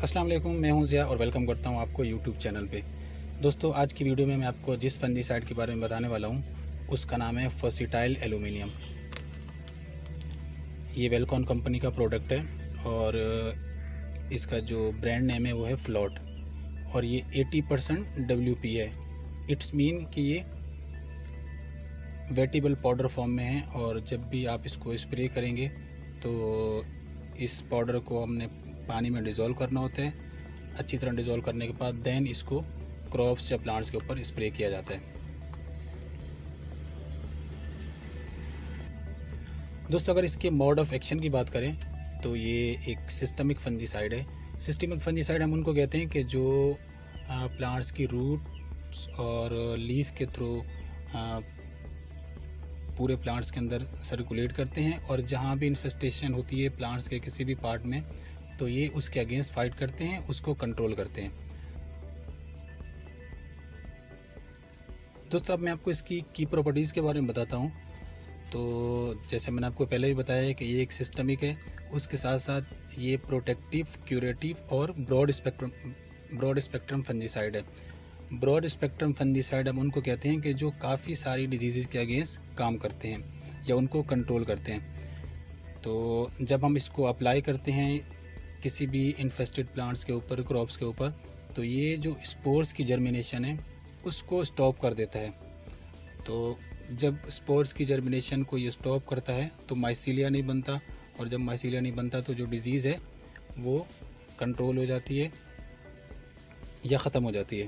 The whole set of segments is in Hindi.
अस्सलाम वालेकुम, मैं हूं ज़िया और वेलकम करता हूं आपको यूट्यूब चैनल पे। दोस्तों, आज की वीडियो में मैं आपको जिस फंजीसाइड के बारे में बताने वाला हूं उसका नाम है फर्सीटाइल एल्यूमिनियम। ये वेलकॉन कंपनी का प्रोडक्ट है और इसका जो ब्रांड नेम है वो है फ्लॉट और ये 80% WP है। इट्स मीन कि ये वेटेबल पाउडर फॉर्म में है और जब भी आप इसको स्प्रे करेंगे तो इस पाउडर को हमने पानी में डिज़ोल्व करना होता है। अच्छी तरह डिज़ोल्व करने के बाद देन इसको क्रॉप्स या प्लांट्स के ऊपर स्प्रे किया जाता है। दोस्तों, अगर इसके मोड ऑफ एक्शन की बात करें तो ये एक सिस्टमिक फंजीसाइड है। सिस्टमिक फंजीसाइड हम उनको कहते हैं कि जो प्लांट्स की रूट्स और लीफ के थ्रू पूरे प्लांट्स के अंदर सर्कुलेट करते हैं और जहाँ भी इन्फेस्टेशन होती है प्लांट्स के किसी भी पार्ट में तो ये उसके अगेंस्ट फाइट करते हैं, उसको कंट्रोल करते हैं। दोस्तों, अब मैं आपको इसकी की प्रॉपर्टीज़ के बारे में बताता हूँ। तो जैसे मैंने आपको पहले भी बताया है कि ये एक सिस्टमिक है, उसके साथ साथ ये प्रोटेक्टिव, क्यूरेटिव और ब्रॉड स्पेक्ट्रम फंजीसाइड है। ब्रॉड स्पेक्ट्रम फंजीसाइड हम उनको कहते हैं कि जो काफ़ी सारी डिजीज़ के अगेंस्ट काम करते हैं या उनको कंट्रोल करते हैं। तो जब हम इसको अप्लाई करते हैं किसी भी इन्फेस्टेड प्लांट्स के ऊपर, क्रॉप्स के ऊपर, तो ये जो स्पोर्स की जर्मिनेशन है उसको स्टॉप कर देता है। तो जब स्पोर्स की जर्मिनेशन को ये स्टॉप करता है तो माइसीलिया नहीं बनता और जब माइसीलिया नहीं बनता तो जो डिज़ीज़ है वो कंट्रोल हो जाती है या ख़त्म हो जाती है।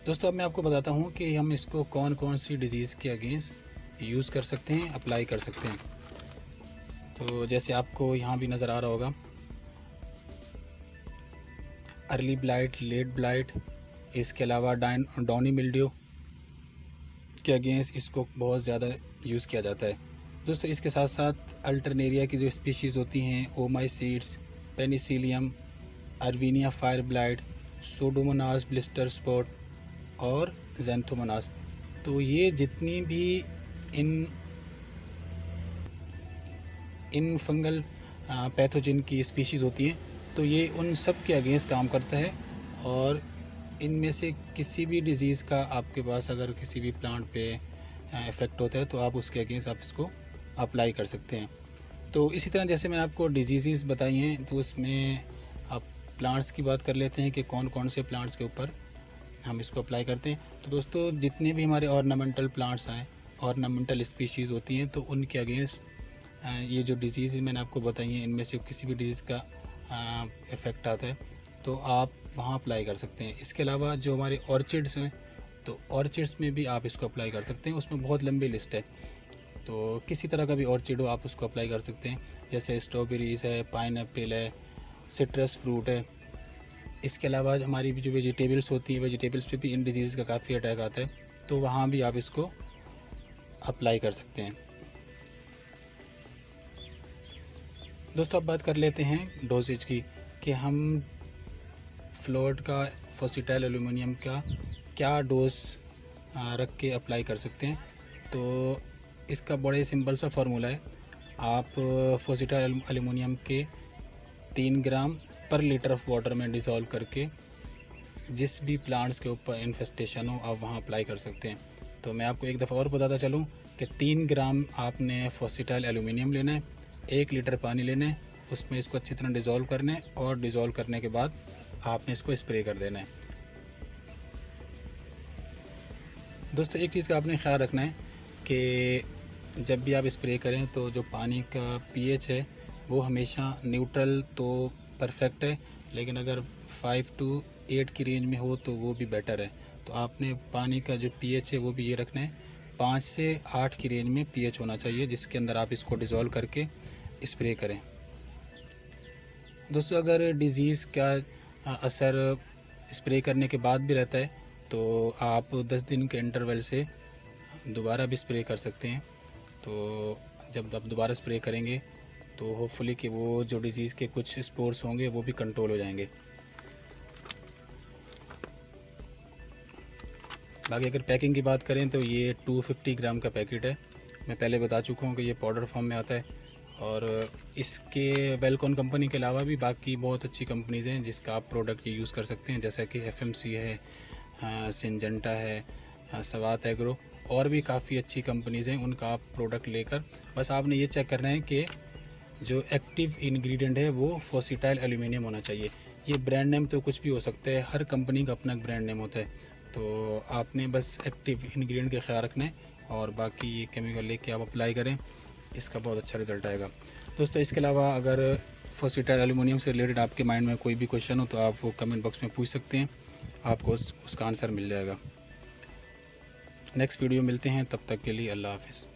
दोस्तों, अब मैं आपको बताता हूँ कि हम इसको कौन कौन सी डिज़ीज़ के अगेंस्ट यूज़ कर सकते हैं, अप्लाई कर सकते हैं। तो जैसे आपको यहाँ भी नज़र आ रहा होगा, अर्ली ब्लाइट, लेट ब्लाइट, इसके अलावा डाउनी मिल्ड्यू के अगेंस्ट इसको बहुत ज़्यादा यूज़ किया जाता है। दोस्तों, इसके साथ साथ अल्टरनेरिया की जो स्पीशीज़ होती हैं, oomycetes, Penicillium, Erwinia fire blight, Pseudomonas blister spot और ज़ैंथोमोनास, तो ये जितनी भी इन फंगल पैथोजन की स्पीशीज़ होती हैं तो ये उन सब के अगेंस्ट काम करता है और इनमें से किसी भी डिज़ीज़ का आपके पास अगर किसी भी प्लांट पे इफ़ेक्ट होता है तो आप उसके अगेंस्ट आप इसको अप्लाई कर सकते हैं। तो इसी तरह जैसे मैंने आपको डिजीज़ बताई हैं तो उसमें आप प्लांट्स की बात कर लेते हैं कि कौन कौन से प्लांट्स के ऊपर हम इसको अप्लाई करते हैं। तो दोस्तों, जितने भी हमारे ऑर्नामेंटल प्लांट्स हैं, ऑर्नामेंटल स्पीशीज़ होती हैं, तो उनके अगेंस्ट ये जो डिजीज़ मैंने आपको बताई हैं इनमें से किसी भी डिजीज़ का इफ़ेक्ट आता है तो आप वहाँ अप्लाई कर सकते हैं। इसके अलावा जो हमारे ऑर्चिड्स हैं तो ऑर्चिड्स में भी आप इसको अप्लाई कर सकते हैं। उसमें बहुत लंबी लिस्ट है, तो किसी तरह का भी ऑर्चिड हो आप उसको अप्लाई कर सकते हैं। जैसे स्ट्रॉबेरीज़ है, पाइनएप्पल है, सिट्रस फ्रूट है। इसके अलावा हमारी जो वेजिटेबल्स होती हैं, वेजिटेबल्स पे भी इन डिजीज़ का काफ़ी अटैक आता है, तो वहाँ भी आप इसको अप्लाई कर सकते हैं। दोस्तों, अब बात कर लेते हैं डोजेज की कि हम फ्लोट का फर्सीटाइल एल्यूमिनियम का क्या डोज रख के अप्लाई कर सकते हैं। तो इसका बड़े सिंपल सा फार्मूला है। आप फर्सीटाइल एल्यूमिनियम के 3 ग्राम पर लीटर ऑफ वाटर में डिज़ोल्व करके जिस भी प्लांट्स के ऊपर इन्फेस्टेशन हो आप वहाँ अप्लाई कर सकते हैं। तो मैं आपको एक दफ़ा और बताता चलूँ कि 3 ग्राम आपने फर्सीटाइल एल्यूमिनियम लेना है, 1 लीटर पानी लेना है, उसमें इसको अच्छी तरह डिज़ोल्व करना है और डिज़ोल्व करने के बाद आपने इसको स्प्रे कर देना है। दोस्तों, एक चीज़ का आपने ख्याल रखना है कि जब भी आप स्प्रे करें तो जो पानी का pH है वो हमेशा न्यूट्रल तो परफेक्ट है, लेकिन अगर 5 to 8 की रेंज में हो तो वो भी बेटर है। तो आपने पानी का जो pH है वो भी ये रखना है, 5 से 8 की रेंज में pH होना चाहिए जिसके अंदर आप इसको डिज़ोल्व करके स्प्रे करें। दोस्तों, अगर डिज़ीज़ का असर स्प्रे करने के बाद भी रहता है तो आप 10 दिन के इंटरवल से दोबारा भी स्प्रे कर सकते हैं। तो जब आप दोबारा स्प्रे करेंगे तो होपफुली कि वो जो डिज़ीज़ के कुछ स्पोर्स होंगे वो भी कंट्रोल हो जाएंगे। बाकी अगर पैकिंग की बात करें तो ये 250 ग्राम का पैकेट है। मैं पहले बता चुका हूँ कि ये पाउडर फॉर्म में आता है और इसके वेलकॉन कंपनी के अलावा भी बाकी बहुत अच्छी कंपनीज़ हैं जिसका आप प्रोडक्ट ये यूज़ कर सकते हैं, जैसा कि FMC है, सिंजेंटा है, सवात एग्रो, और भी काफ़ी अच्छी कंपनीज़ हैं। उनका आप प्रोडक्ट लेकर बस आपने ये चेक करना है कि जो एक्टिव इंग्रेडिएंट है वो फोसिटाइल एल्यूमिनियम होना चाहिए। ये ब्रांड नेम तो कुछ भी हो सकता है, हर कंपनी का अपना ब्रांड नेम होता है, तो आपने बस एक्टिव इंग्रेडिएंट का ख्याल रखना है और बाकी ये केमिकल लेके आप अप्लाई करें, इसका बहुत अच्छा रिज़ल्ट आएगा। दोस्तों इसके अलावा अगर फोसिटाइल एल्यूमिनियम से रिलेटेड आपके माइंड में कोई भी क्वेश्चन हो तो आप वो कमेंट बॉक्स में पूछ सकते हैं, आपको उसका आंसर मिल जाएगा। नेक्स्ट वीडियो मिलते हैं, तब तक के लिए अल्लाह हाफ़िज़।